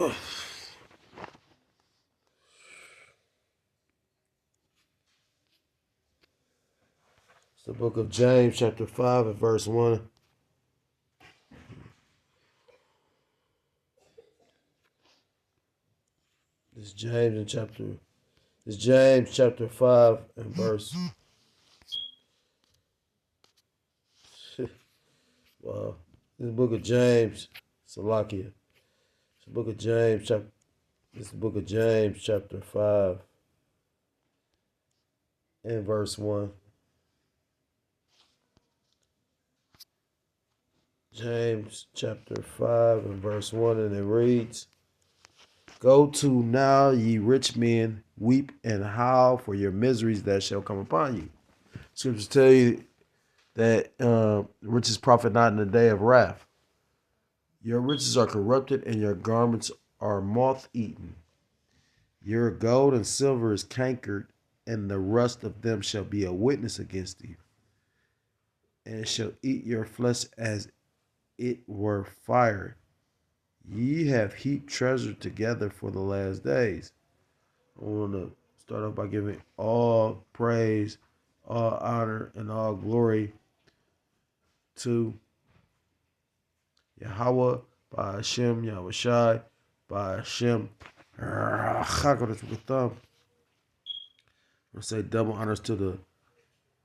It's the book of James, chapter 5, and verse 1. It's James chapter 5 and verse. Wow. This is the book of James, Salakia. It's the book of James, chapter 5 and verse 1. James chapter 5 and verse 1, and it reads, Go to now, ye rich men, weep and howl for your miseries that shall come upon you. Scriptures tell you that riches profit not in the day of wrath. Your riches are corrupted and your garments are moth-eaten. Your gold and silver is cankered, and the rust of them shall be a witness against you, and shall eat your flesh as it were fire. Ye have heaped treasure together for the last days. I want to start off by giving all praise, all honor, and all glory to Yahweh, by Hashem, Yahweh Shai, by Hashem. I say double honors to the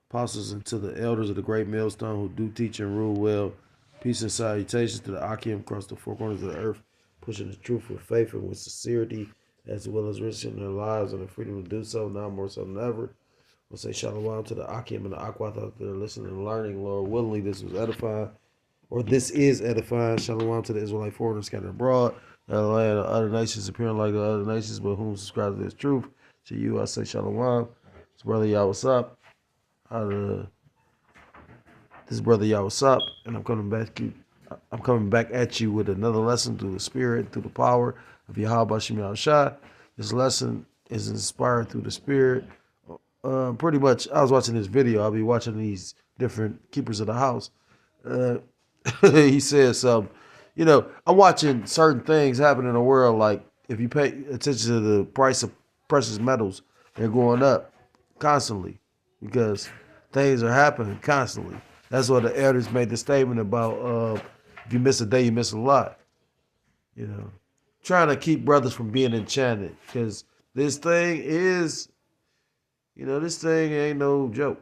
apostles and to the elders of the great millstone who do teach and rule well. Peace and salutations to the Akim across the four corners of the earth, pushing the truth with faith and with sincerity, as well as risking their lives and the freedom to do so, now more so than ever. We'll say shalom to the Akim and the Akwath out there listening and learning. Lord willingly, this was edifying, or this is edifying. Shalom to the Israelite foreigners scattered abroad, the land of other nations appearing like the other nations, but whom subscribe to this truth. To you, I say shalom. This brother, y'all, what's up? This brother, y'all, what's up? And I'm coming back at you with another lesson through the Spirit, through the power of Yahweh Shem Yahushua. This lesson is inspired through the Spirit. Pretty much, I was watching this video. I'll be watching these different keepers of the house. He says something. I'm watching certain things happen in the world. Like if you pay attention to the price of precious metals, they're going up constantly because things are happening constantly. That's what the elders made the statement about. If you miss a day, you miss a lot. Trying to keep brothers from being enchanted, because this thing is, this thing ain't no joke.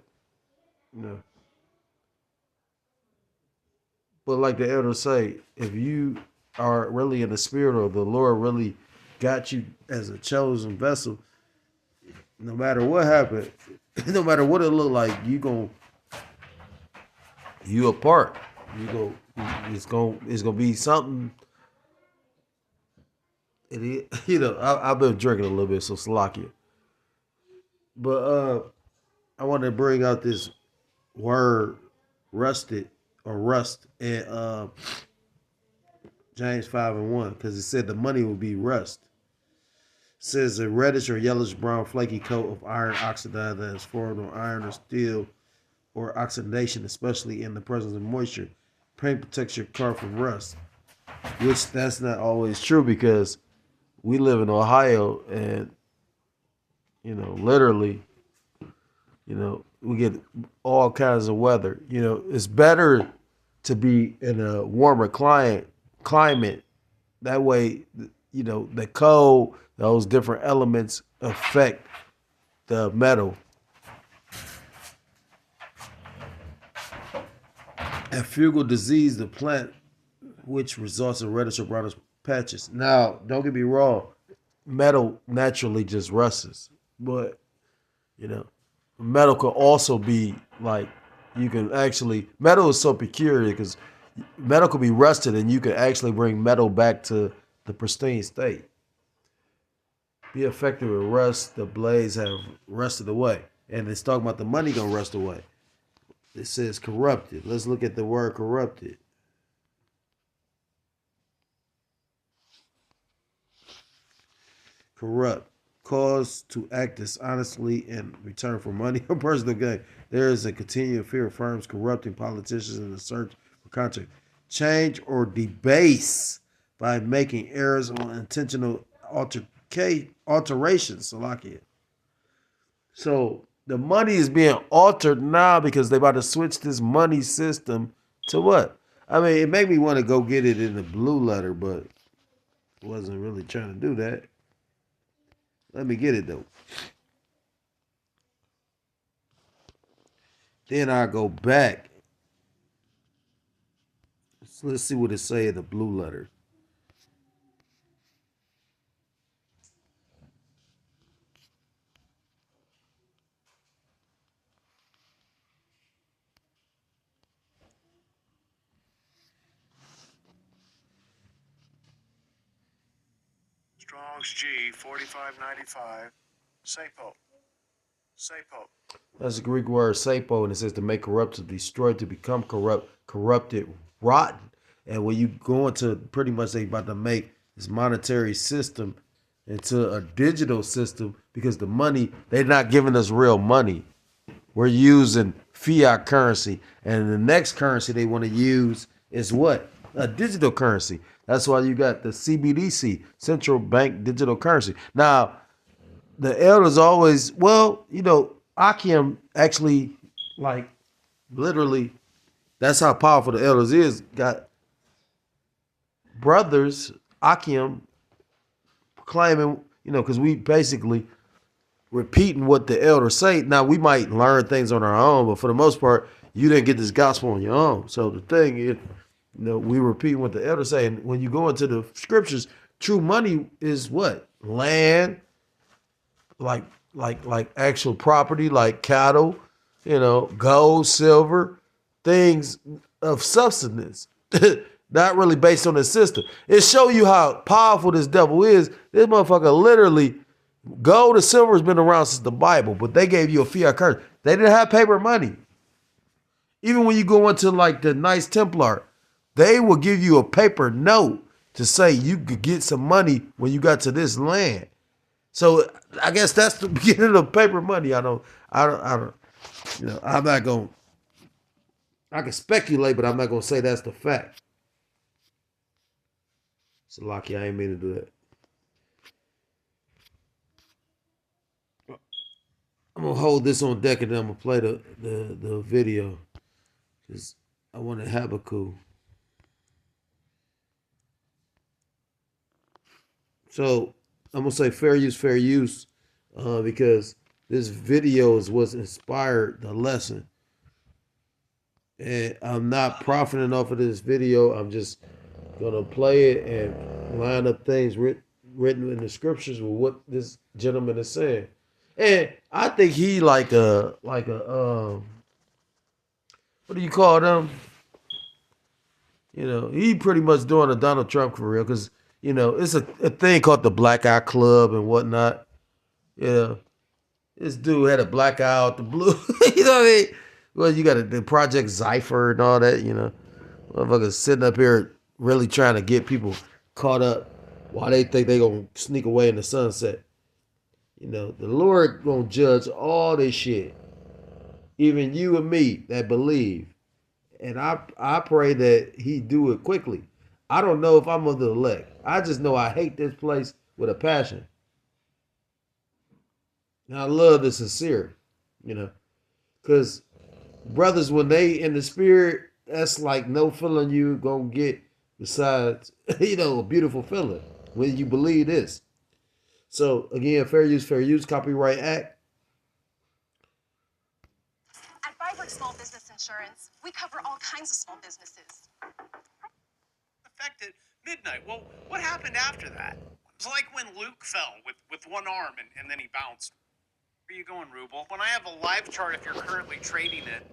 But like the elders say, if you are really in the spirit, or the Lord really got you as a chosen vessel, no matter what happened, no matter what it look like, you apart. It's gonna be something. It is, I've been drinking a little bit, so Salakia. But I want to bring out this word rusted or rust in James 5 and 1, because it said the money will be rust. It says a reddish or yellowish brown flaky coat of iron oxidized that is formed on iron or steel or oxidation, especially in the presence of moisture. Paint protects your car from rust, which that's not always true, because we live in Ohio and, literally, we get all kinds of weather. It's better to be in a warmer climate. That way, the cold, those different elements affect the metal. A fungal disease, the plant, which results in reddish or brownish patches. Now, don't get me wrong, metal naturally just rusts, but metal could also be like, metal is so peculiar because metal could be rusted and you can actually bring metal back to the pristine state. Be affected with rust, the blades have rusted away. And it's talking about the money gonna rust away. It says corrupted. Let's look at the word corrupted. Corrupt. Cause to act dishonestly in return for money or personal gain. There is a continuing fear of firms corrupting politicians in the search for contract. Change or debase by making errors or intentional alterations. Salakia. So the money is being altered now because they about to switch this money system to what? I mean, it made me want to go get it in the blue letter, but wasn't really trying to do that. Let me get it though. Then I go back. So let's see what it say in the blue letter. Strong's G 4595. Sapo. Sapo. That's the Greek word sapo, and it says to make corrupt, to destroy, to become corrupt, corrupted, rotten. And when you go into pretty much they about to make this monetary system into a digital system because the money, they're not giving us real money. We're using fiat currency. And the next currency they want to use is what? A digital currency. That's why you got the CBDC, central bank digital currency. Now, the elders always, well, Akim actually, like, literally, that's how powerful the elders is. Got brothers, Akim, claiming, because we basically repeating what the elders say. Now, we might learn things on our own, but for the most part, you didn't get this gospel on your own. So the thing is, we repeat what the elders say. And when you go into the scriptures, true money is what? Land, like actual property, like cattle, gold, silver, things of substance. Not really based on the system. It show you how powerful this devil is. This motherfucker literally, gold and silver has been around since the Bible, but they gave you a fiat currency. They didn't have paper money. Even when you go into like the Knights Templar, they will give you a paper note to say you could get some money when you got to this land. So I guess that's the beginning of paper money. I'm not going. I can speculate, but I'm not going to say that's the fact. So lucky I ain't mean to do that. I'm gonna hold this on deck and then I'm gonna play the video because I want to have a cool. So I'm gonna say fair use, because this video is what's inspired the lesson, and I'm not profiting off of this video. I'm just gonna play it and line up things written in the scriptures with what this gentleman is saying, and I think he like a what do you call them? He pretty much doing a Donald Trump for real because it's a thing called the Black Eye Club and whatnot. Yeah, this dude had a black eye out the blue. You know what I mean? Well, you got the Project Zypher and all that. Motherfuckers sitting up here really trying to get people caught up while they think they gonna sneak away in the sunset. The Lord gonna judge all this shit, even you and me that believe. And I pray that he do it quickly. I don't know if I'm of the elect. I just know I hate this place with a passion. And I love the sincere, because brothers, when they in the spirit, that's like no feeling you gonna get besides, a beautiful feeling when you believe this. So again, fair use, Copyright Act. At Vibrant Small Business Insurance, we cover all kinds of small businesses. Affected midnight. Well, what happened after that? It's like when Luke fell with one arm and then he bounced. Where are you going, Ruble? When I have a live chart, if you're currently trading it,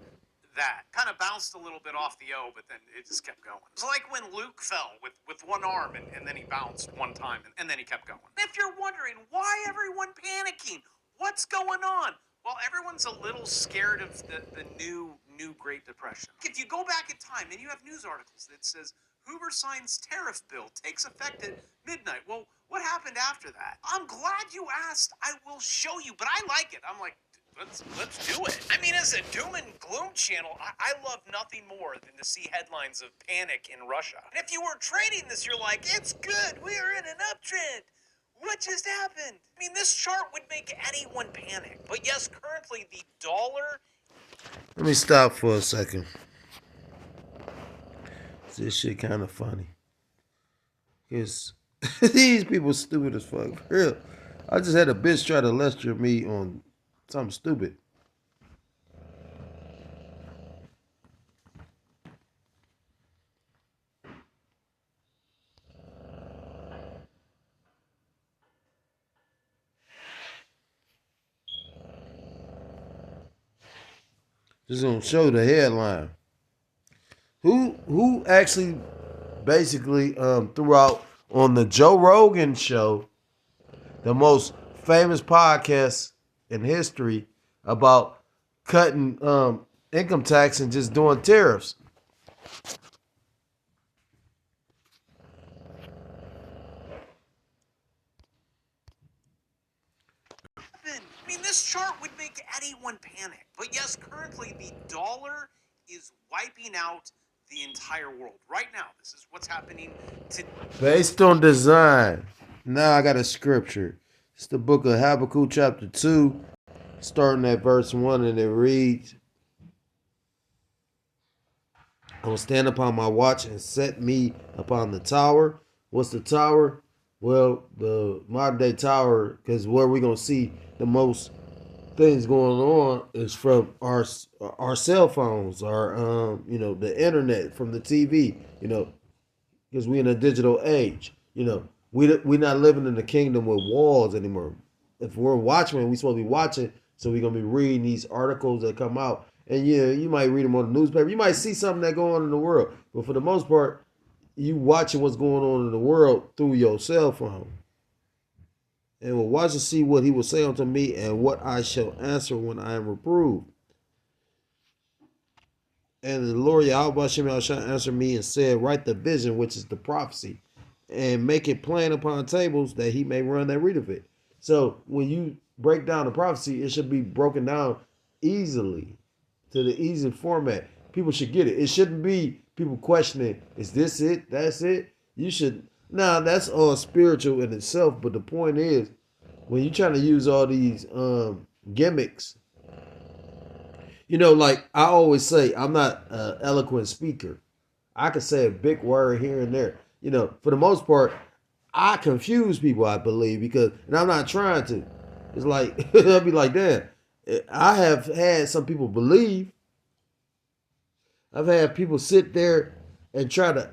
that kind of bounced a little bit off the O, but then it just kept going. It's like when Luke fell with one arm and then he bounced one time and then he kept going. If you're wondering why everyone panicking, what's going on? Well, everyone's a little scared of the new Great Depression. If you go back in time and you have news articles that says Hoover signs tariff bill takes effect at midnight. Well, what happened after that? I'm glad you asked. I will show you, but I like it. I'm like, Let's do it. I mean, as a doom and gloom channel, I love nothing more than to see headlines of panic in Russia. And if you were trading this, you're like, it's good. We are in an uptrend. What just happened? I mean, this chart would make anyone panic. But yes, currently the dollar. Let me stop for a second. This shit kind of funny. Because these people stupid as fuck. For real. I just had a bitch try to lecture me on something stupid. Just gonna show the headline. Who actually basically threw out on the Joe Rogan show, the most famous podcast in history, about cutting income tax and just doing tariffs. I mean, this chart would make anyone panic. But yes, currently the dollar is wiping out the entire world. Right now, this is what's happening to. Based on design. Now I got a scripture. It's the book of Habakkuk chapter 2, starting at verse 1, and it reads, I will stand upon my watch and set me upon the tower. What's the tower? Well, the modern day tower, because where we're going to see the most things going on is from our cell phones, our the internet, from the TV, because we're in a digital age. We're not living in the kingdom with walls anymore. If we're watching, we're supposed to be watching, so we're gonna be reading these articles that come out, and you might read them on the newspaper. You might see something that go on in the world, but for the most part, you watching what's going on in the world through your cell phone. And will watch and see what he will say unto me, and what I shall answer when I am reproved. And the Lord Yahweh shall answer me and said, write the vision, which is the prophecy, and make it plain upon tables, that he may run that read of it. So when you break down the prophecy, it should be broken down easily, to the easy format. People should get it. It shouldn't be people questioning, is this it? That's it? You should. Now, that's all spiritual in itself, but the point is, when you're trying to use all these gimmicks, like I always say, I'm not an eloquent speaker. I could say a big word here and there. For the most part, I confuse people, I believe, and I'm not trying to. It's like, I'll be like, damn, I have had some people believe. I've had people sit there and try to,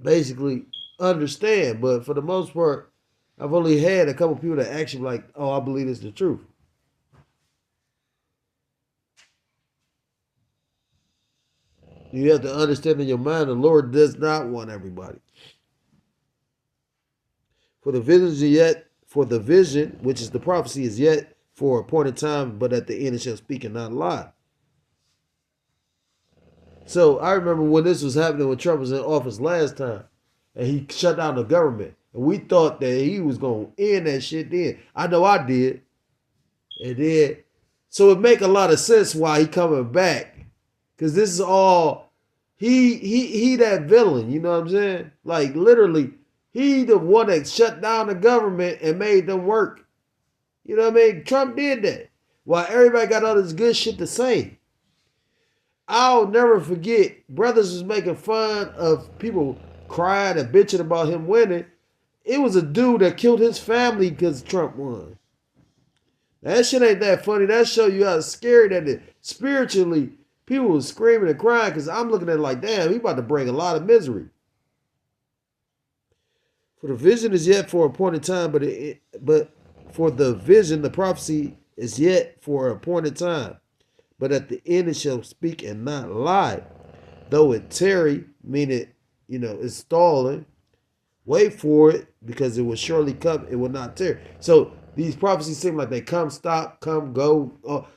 basically understand. But for the most part, I've only had a couple people that actually like, oh, I believe it's the truth. You have to understand in your mind, the Lord does not want everybody. For the vision, which is the prophecy, is yet for a appointed time, but at the end it shall speak and not lie. So I remember when this was happening when Trump was in office last time, and he shut down the government. And we thought that he was going to end that shit then. I know I did. And then, so it make a lot of sense why he coming back. Because this is all, he that villain, you know what I'm saying? Like, literally, he the one that shut down the government and made them work. You know what I mean? Trump did that. While everybody got all this good shit to say. I'll never forget, brothers was making fun of people crying and bitching about him winning. It was a dude that killed his family because Trump won. That shit ain't that funny. That show you how scary that is. Spiritually, people was screaming and crying because I'm looking at it like, damn, he about to bring a lot of misery. For the vision is yet for a appointed time, but for the vision, the prophecy is yet for a appointed time. But at the end it shall speak and not lie. Though it tarry, meaning, it's stalling, wait for it, because it will surely come, it will not tarry. So these prophecies seem like they come, stop, come, go.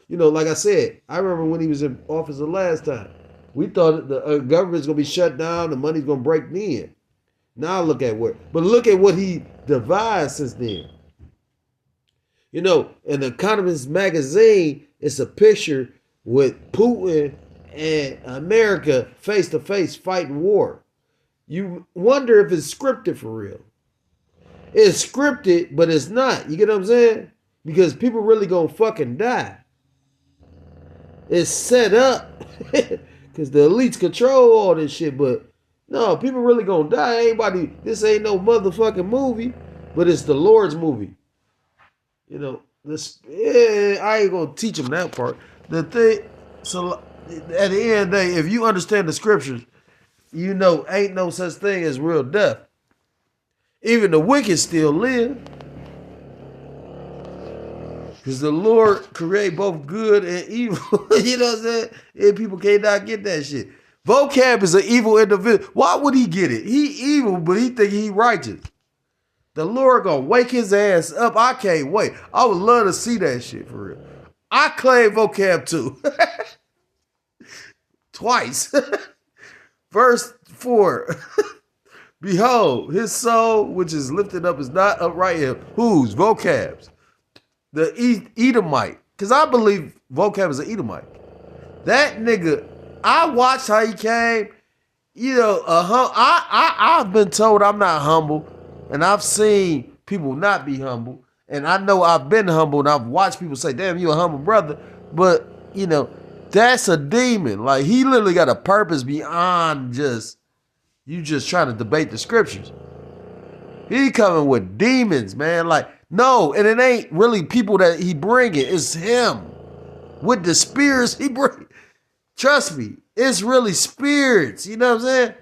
Like I said, I remember when he was in office the last time. We thought the government's going to be shut down, the money's going to break in. Now look at what he devised since then. You know, in the Economist magazine, it's a picture with Putin and America face to face fighting war. You wonder if it's scripted for real. It's scripted, but it's not. You get what I'm saying? Because people really gonna fucking die. It's set up because the elites control all this shit, but no, people really gonna die. Anybody, this ain't no motherfucking movie, but it's the Lord's movie. You know, this, yeah, I ain't gonna teach them that part. The thing, so at the end of the day, if you understand the scriptures, you know ain't no such thing as real death. Even the wicked still live. Because the Lord create both good and evil. You know what I'm saying? And people cannot get that shit. Vocab is an evil individual. Why would he get it? He evil, but he think he righteous. The Lord gonna wake his ass up. I can't wait. I would love to see that shit for real. I claim vocab too. Twice. Verse 4. Behold, his soul, which is lifted up, is not upright in him. Whose? Vocab's. The Edomite. Because I believe vocab is an Edomite. That nigga, I watched how he came. You know, I've been told I'm not humble. And I've seen people not be humble. And I know I've been humble. And I've watched people say, damn, you a humble brother. But, you know, that's a demon. Like, he literally got a purpose beyond just, you just trying to debate the scriptures. He coming with demons, man. Like, no, and it ain't really people that he bringing. It's him with the spirits he bring. Trust me, it's really spirits. You know what I'm saying?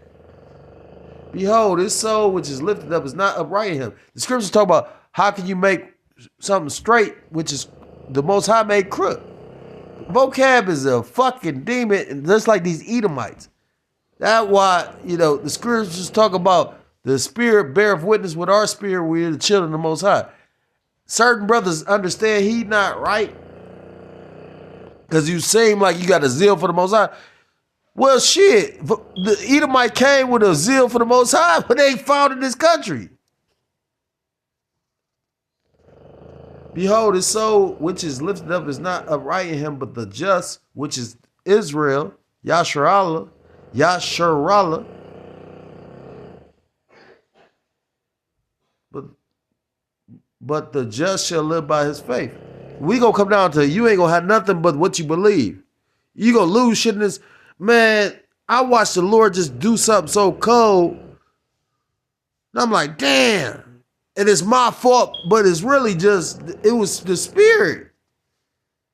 Behold, his soul which is lifted up is not upright in him. The scriptures talk about how can you make something straight, which is the Most High made crook. Vocab is a fucking demon, just like these Edomites. That's why, you know, the scriptures talk about the spirit beareth witness with our spirit. We are the children of the Most High. Certain brothers understand he not right because you seem like you got a zeal for the Most High. Well, shit, the Edomite came with a zeal for the Most High, but they founded this country. Behold, his soul which is lifted up is not upright in him, but the just, which is Israel, Yasharallah. But the just shall live by his faith. We gonna come down to you ain't gonna have nothing but what you believe. You gonna lose shit in this. Man, I watched the Lord just do something so cold. And I'm like, damn. And it's my fault, but it's really just, it was the spirit.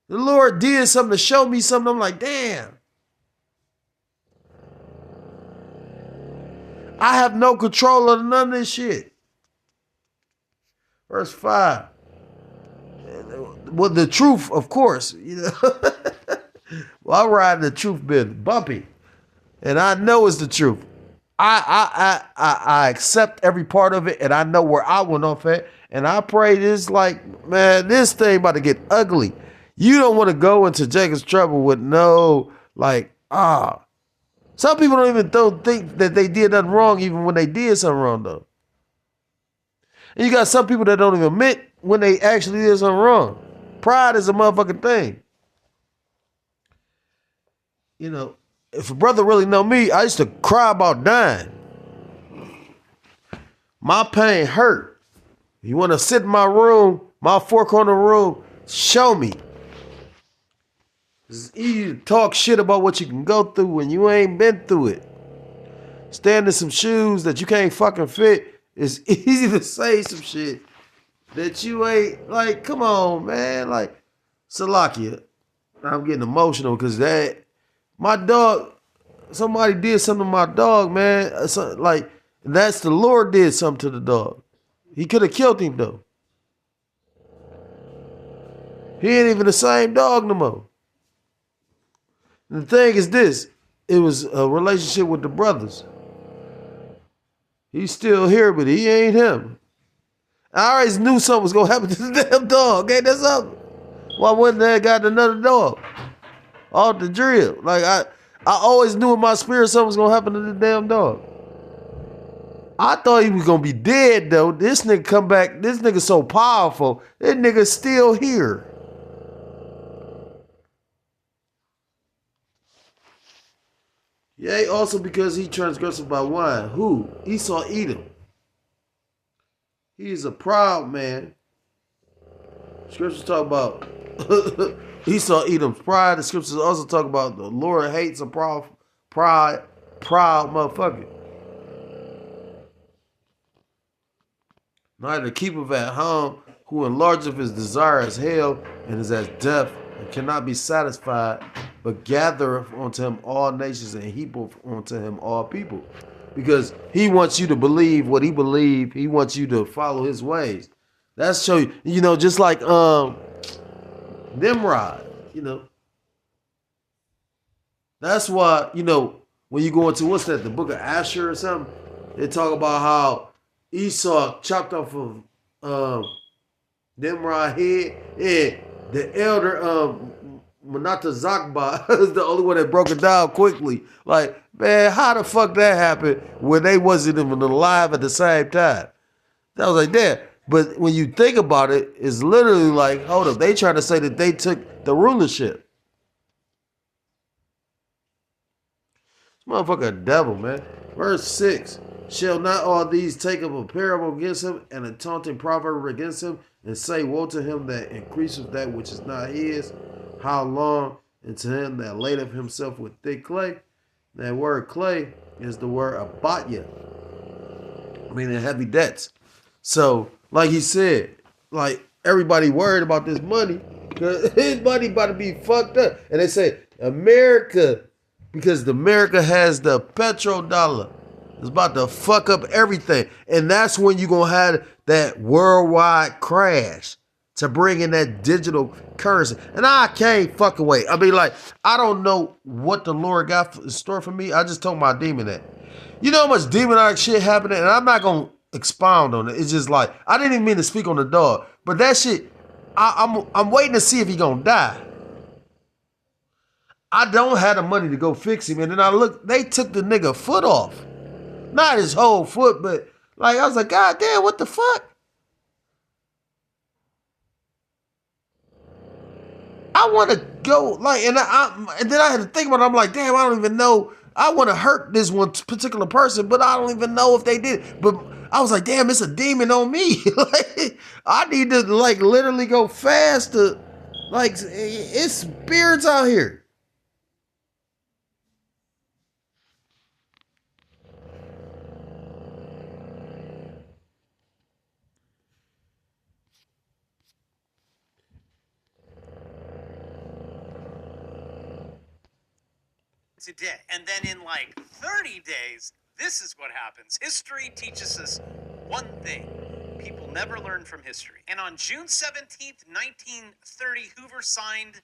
The Lord did something to show me something. I'm like, damn. I have no control of none of this shit. Verse 5. Well, the truth, of course, you know. Well, I'm riding the truth been bumpy. And I know it's the truth. I accept every part of it, and I know where I went off at. And I pray this, like, man, this thing about to get ugly. You don't want to go into Jacob's trouble with no, like, Some people don't think that they did nothing wrong even when they did something wrong, though. And you got some people that don't even admit when they actually did something wrong. Pride is a motherfucking thing. You know, if a brother really know me, I used to cry about dying. My pain hurt. You want to sit in my room, my four-corner room, show me. It's easy to talk shit about what you can go through when you ain't been through it. Stand in some shoes that you can't fucking fit. It's easy to say some shit that you ain't, like, come on, man. Like, Salakia. I'm getting emotional because that, my dog, somebody did something to my dog, man. Like, that's the Lord did something to the dog. He could have killed him, though. He ain't even the same dog no more. And the thing is this, it was a relationship with the brothers. He's still here, but he ain't him. I always knew something was gonna happen to the damn dog. Ain't that something? Why wouldn't they got another dog? Off the drill. Like I always knew in my spirit something was gonna happen to the damn dog. I thought he was gonna be dead though. This nigga come back. This nigga so powerful. This nigga still here. Yea, also because he transgressed by wine. Who? Esau Edom. He is a proud man. Scriptures talk about Esau Edom's pride. The scriptures also talk about the Lord hates a proud motherfucker. Neither keepeth at home, who enlargeth his desire as hell, and is as death, and cannot be satisfied, but gathereth unto him all nations, and heapeth unto him all people. Because he wants you to believe what he believed. He wants you to follow his ways. That's show you, just like Nimrod, That's why, when you go into, what's that, the book of Asher or something, they talk about how Esau chopped off of Nimrod's head. Yeah, the elder Manata Zakba is the only one that broke it down quickly. Like, man, how the fuck that happened when they wasn't even alive at the same time? That was like that. But when you think about it, it's literally like, hold up, they trying to say that they took the rulership. This motherfucker a devil, man. Verse 6. Shall not all these take up a parable against him and a taunting proverb against him, and say, woe to him that increaseth that which is not his? How long? And to him that ladeth himself with thick clay. That word clay is the word abatya, meaning heavy debts. So, like he said, like everybody worried about this money, because his money about to be fucked up. And they say, America, because America has the petrodollar. It's about to fuck up everything. And that's when you're going to have that worldwide crash to bring in that digital currency. And I can't fucking wait. I mean, like, I don't know what the Lord got in store for me. I just told my demon that. You know how much demonic shit happening? And I'm not going to expound on it. It's just like, I didn't even mean to speak on the dog. But that shit, I'm waiting to see if he going to die. I don't have the money to go fix him. And then I look, they took the nigga foot off. Not his whole foot, but like, I was like, God damn, what the fuck? I want to go, like, and then I had to think about it. I'm like, damn, I don't even know. I want to hurt this one particular person, but I don't even know if they did. But I was like, damn, it's a demon on me. Like, I need to, like, literally go fast to, like, it's spirits out here. Today. And then in like 30 days, this is what happens. History teaches us one thing. People never learn from history. And on June 17th, 1930, Hoover signed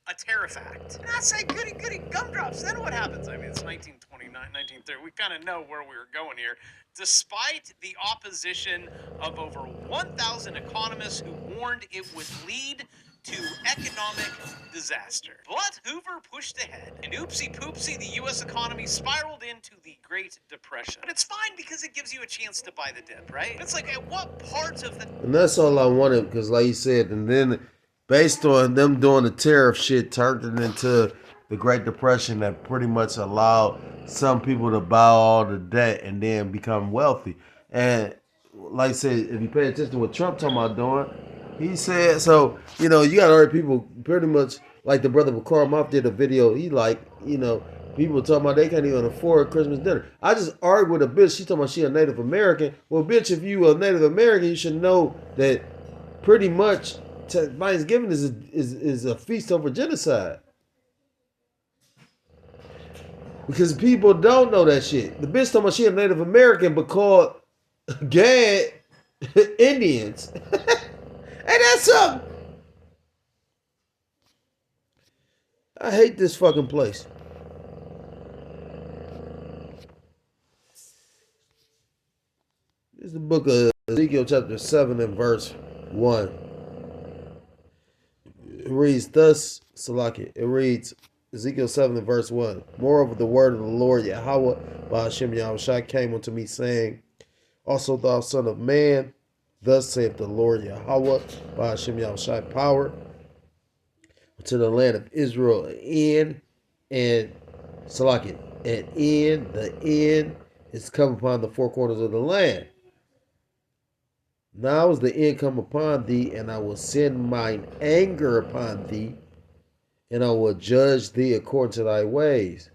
a tariff act. And I say, goody, goody, gumdrops. Then what happens? I mean, it's 1929, 1930. We kind of know where we were going here. Despite the opposition of over 1,000 economists who warned it would lead to economic disaster. But Hoover pushed ahead, and oopsie poopsie, the U.S. economy spiraled into the Great Depression. But it's fine because it gives you a chance to buy the dip, right? It's like, at what parts of the... And that's all I wanted, because like you said, and then based on them doing the tariff shit, turned it into the Great Depression that pretty much allowed some people to buy all the debt and then become wealthy. And like I said, if you pay attention to what Trump talking about doing, he said, so, you got other people pretty much, like the brother Bakar Moff did a video, he like, people talking about they can't even afford Christmas dinner. I just argued with a bitch, she talking about she a Native American. Well, bitch, if you a Native American, you should know that pretty much Thanksgiving is a feast over genocide. Because people don't know that shit. The bitch talking about she a Native American but called Gad Indians. Ain't that something? I hate this fucking place. This is the book of Ezekiel chapter 7 and verse 1. It reads thus, Salaki. It reads Ezekiel 7 and verse 1. Moreover, the word of the Lord Yahweh by Hashem Yahushua came unto me, saying, Also, thou son of man, thus saith the Lord Yahweh, by Hashem Yahushai power, to the land of Israel, and Salakin, the end is come upon the four corners of the land. Now is the end come upon thee, and I will send mine anger upon thee, and I will judge thee according to thy ways,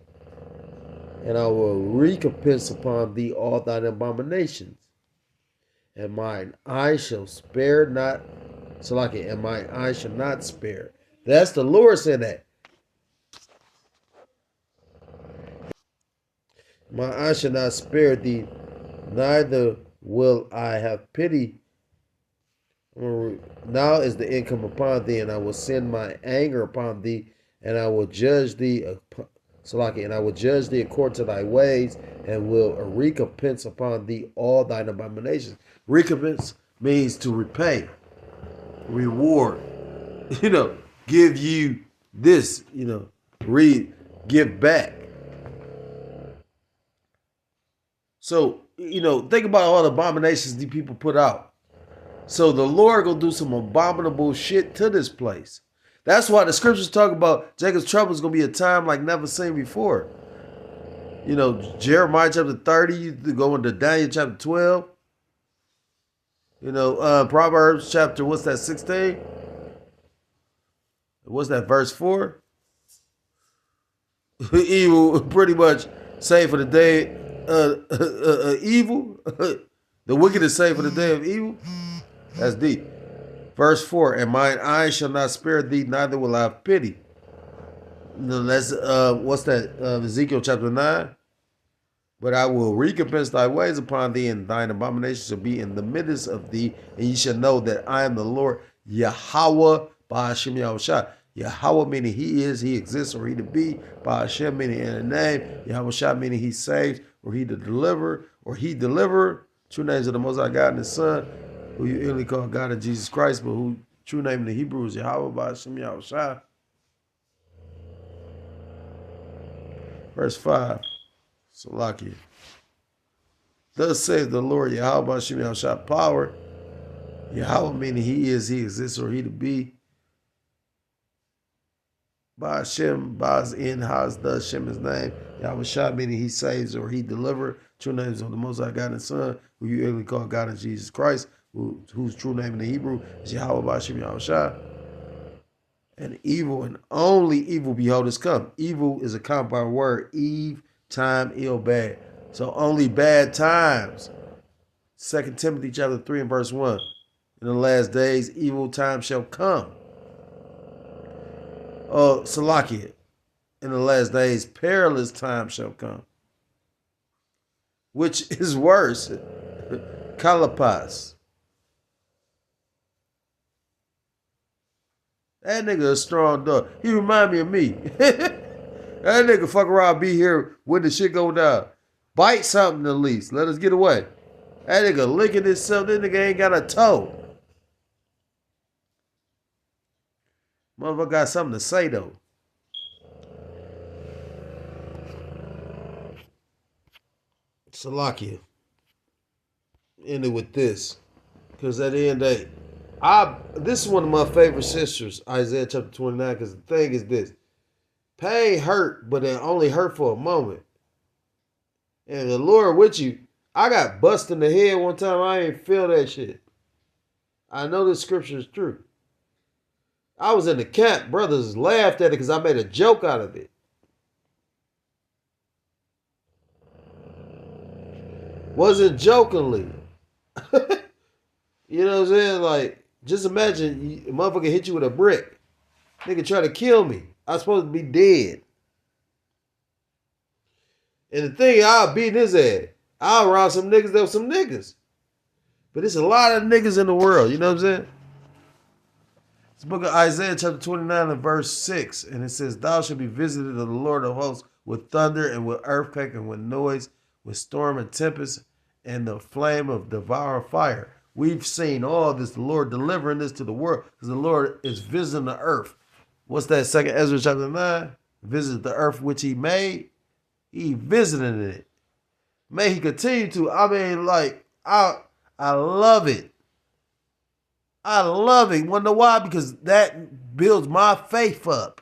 and I will recompense upon thee all thine abominations. And mine eye shall spare not, Salakia, and mine eye shall not spare. That's the Lord saying that. My eye shall not spare thee, neither will I have pity. Now is the end come upon thee, and I will send my anger upon thee, and I will judge thee, and I will judge thee according to thy ways, and will recompense upon thee all thine abominations. Recompense means to repay, reward, give you this, give back. So, think about all the abominations these people put out. So the Lord gonna do some abominable shit to this place. That's why the scriptures talk about Jacob's trouble is gonna be a time like never seen before. Jeremiah chapter 30, you go into Daniel chapter 12. Proverbs chapter, 16? What's that, verse 4? Evil pretty much saved for the day evil. The wicked is saved for the day of evil. That's deep. Verse 4, and mine eyes shall not spare thee, neither will I have pity. That's what's that? Ezekiel chapter 9. But I will recompense thy ways upon thee, and thine abominations shall be in the midst of thee, and ye shall know that I am the Lord Yahweh by Hashem Yahushua. Yahweh meaning he is, he exists, or he to be. By Hashem meaning in the name. Yahushua meaning he saves, or he to deliver, or he deliverer. True names of the Most High God and his Son, who you only call God and Jesus Christ, but who true name in the Hebrew is Yahweh by Hashem Yahushua. Verse 5. Salakia. Thus saith the Lord Yahweh by Hashem Yahushua power. Yahweh meaning he is, he exists, or he to be. By Hashem, by his end, Haz, thus Hashem his name. Yahushua meaning he saves, or he deliver. True names of the Most High God and Son, who you only call God and Jesus Christ, whose true name in the Hebrew is Yahweh by Hashem Yahushua. And evil, and only evil behold is come. Evil is a compound word. Eve, time, ill, bad. So only bad times. 2 Timothy chapter 3 and verse 1. In the last days, evil times shall come. Salakia. In the last days, perilous times shall come. Which is worse. Kalapas. That nigga a strong dog. He remind me of me. That nigga fuck around be here when the shit go down. Bite something at least. Let us get away. That nigga licking himself. That nigga ain't got a toe. Motherfucker got something to say though. Salakia. Ended with this. Because at the end of the day, this is one of my favorite sisters, Isaiah chapter 29, because the thing is this. Pain hurt, but it only hurt for a moment. And the Lord with you, I got busted in the head one time. I ain't feel that shit. I know this scripture is true. I was in the camp. Brothers laughed at it because I made a joke out of it. Wasn't jokingly. You know what I'm saying? Like, just imagine a motherfucker hit you with a brick. Nigga try to kill me. I was supposed to be dead. And the thing, I'll beat his ass. I'll rob some niggas that were some niggas. But there's a lot of niggas in the world. You know what I'm saying? It's the book of Isaiah chapter 29 and verse 6. And it says, thou shalt be visited of the Lord of hosts with thunder and with earthquake and with noise, with storm and tempest and the flame of devouring fire. We've seen all this, the Lord delivering this to the world because the Lord is visiting the earth. What's that, 2 Ezra chapter 9? Visit the earth which he made. He visited it. May he continue to. I mean, like, I love it. I love it. Wanna know why? Because that builds my faith up.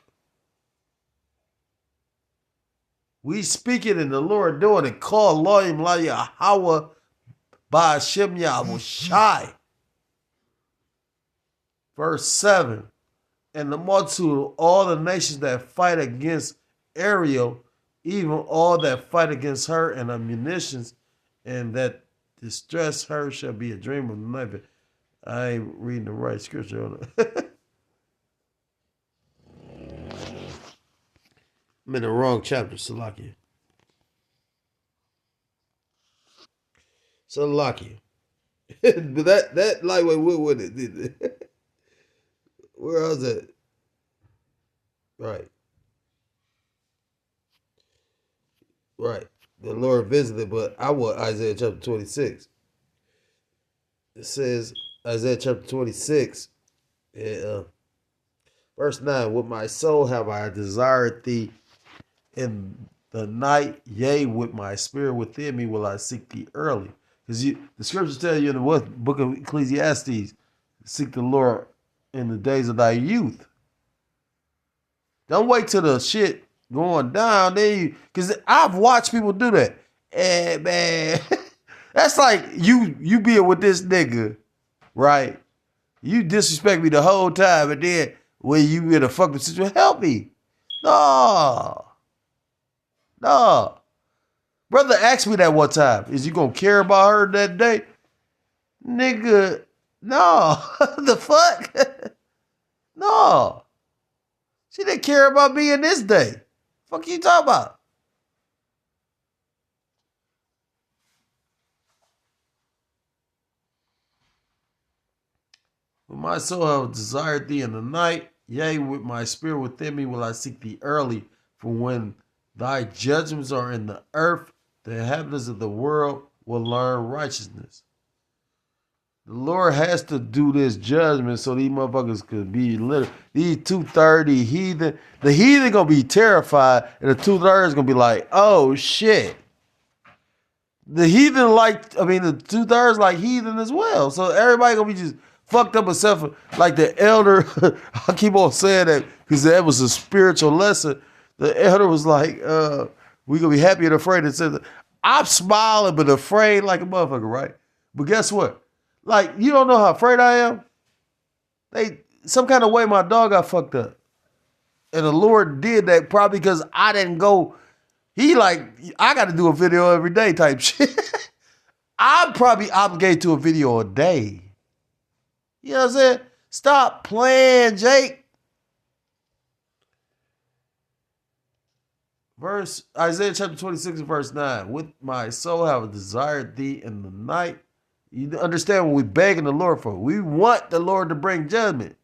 We speak it and the Lord doing it. Call Elohim La Yahweh by Hashem Yahushai. Verse 7. And the multitude of all the nations that fight against Ariel, even all that fight against her and her munitions, and that distress her shall be a dream of the night. I ain't reading the right scripture on it. I'm in the wrong chapter, Salakia. Salakia. But that lightweight wood with it. Where was it? Right. Right. The Lord visited, but I want Isaiah chapter 26. It says, Isaiah chapter 26, verse 9, with my soul have I desired thee in the night, yea, with my spirit within me will I seek thee early. Because the scriptures tell you in the book of Ecclesiastes, seek the Lord in the days of thy youth. Don't wait till the shit going down. Then because I've watched people do that. And man, that's like you being with this nigga, right? You disrespect me the whole time, and then when you in a fucking situation, help me. No. Brother asked me that one time. Is you gonna care about her that day? Nigga, no. The fuck? No. She didn't care about me in this day. Fuck you talking about? With my soul I have desired thee in the night, yea, with my spirit within me will I seek thee early. For when thy judgments are in the earth, the inhabitants of the world will learn righteousness. The Lord has to do this judgment so these motherfuckers could be literal. These 230 heathen, the heathen gonna be terrified, and the 2/3 gonna be like, oh shit. The the 2/3 like heathen as well. So everybody gonna be just fucked up except for like the elder. I keep on saying that because that was a spiritual lesson. The elder was like, we gonna be happy and afraid. And said, I'm smiling but afraid like a motherfucker, right? But guess what? Like, you don't know how afraid I am. Some kind of way my dog got fucked up. And the Lord did that probably because I didn't go. He like, I got to do a video every day type shit. I'm probably obligated to a video a day. You know what I'm saying? Stop playing, Jake. Isaiah chapter 26 verse 9. With my soul have I desired thee in the night. You understand what we're begging the Lord for. We want the Lord to bring judgment.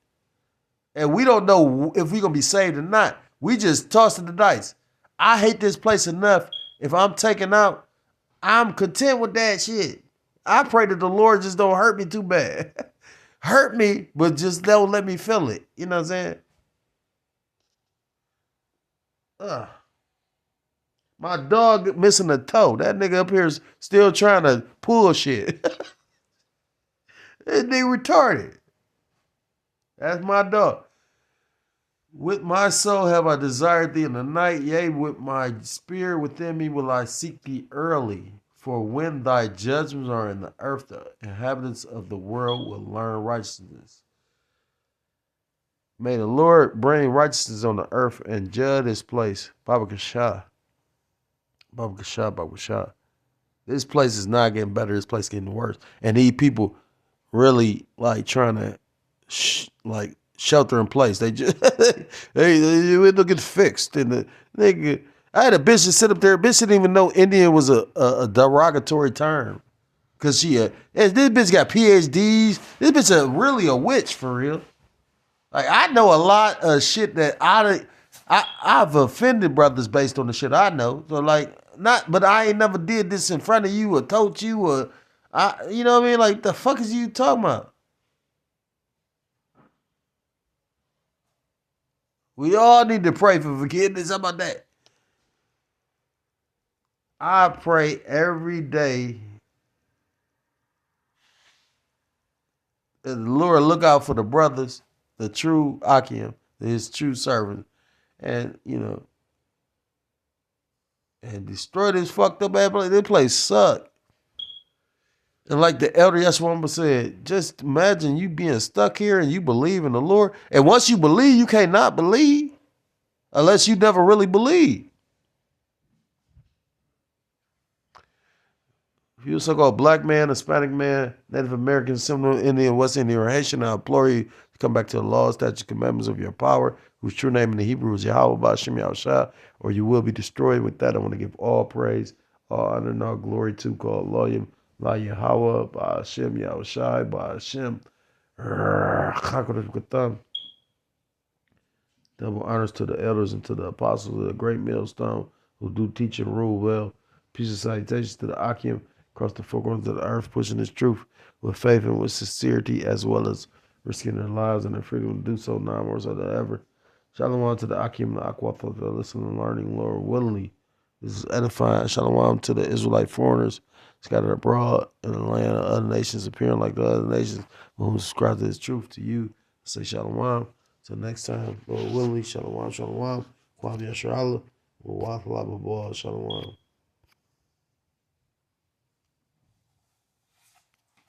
And we don't know if we're going to be saved or not. We just tossing the dice. I hate this place enough. If I'm taken out, I'm content with that shit. I pray that the Lord just don't hurt me too bad. Hurt me, but just don't let me feel it. You know what I'm saying? My dog missing a toe. That nigga up here is still trying to pull shit. That nigga retarded. That's my dog. With my soul have I desired thee in the night, yea, with my spirit within me will I seek thee early. For when thy judgments are in the earth, the inhabitants of the world will learn righteousness. May the Lord bring righteousness on the earth and judge this place. Baba Kashah. Baba Kashah, Baba Kashah. This place is not getting better. This place is getting worse. And these people really like trying to shelter in place. They just it'll get fixed. And the nigga, I had a bitch that sit up there. Bitch didn't even know Indian was a derogatory term. Cause this bitch got PhDs. This bitch is really a witch for real. Like I know a lot of shit that I've offended brothers based on the shit I know. So like but I ain't never did this in front of you or told you or you know what I mean? Like the fuck is you talking about? We all need to pray for forgiveness. How about that? I pray every day And the Lord look out for the brothers, the true Akim, his true servant, and and destroy this fucked up ass place. This place suck. And like the elder Yeshua said, just imagine you being stuck here and you believe in the Lord. And once you believe, you can't not believe unless you never really believe. If you're a so-called black man, Hispanic man, Native American, Seminole Indian, West Indian, or Haitian, I implore you to come back to the law, statutes, commandments of your power, whose true name in the Hebrew is Yahweh Ba'Shem Yahushua, or you will be destroyed. With that, I want to give all praise, all honor, and all glory to God, La Yahweh Ba'Shem Yahushua, Ba'Shem Chakodesh B'Katam. Double honors to the elders and to the apostles of the great millstone who do teach and rule well. Peace and salutations to the Akim across the four corners of the earth, pushing this truth with faith and with sincerity, as well as risking their lives and their freedom to do so now more so than ever. Shalom to the Akim and the Aquathos that are listening and learning, Lord, willingly. This is edifying. Shalom to the Israelite foreigners scattered abroad in the land of other nations, appearing like the other nations whom subscribe to this truth. To you, I say shalom. Till next time, Lord willingly, shalom, shalom. Kwam Yasharallah, Wa Shalom.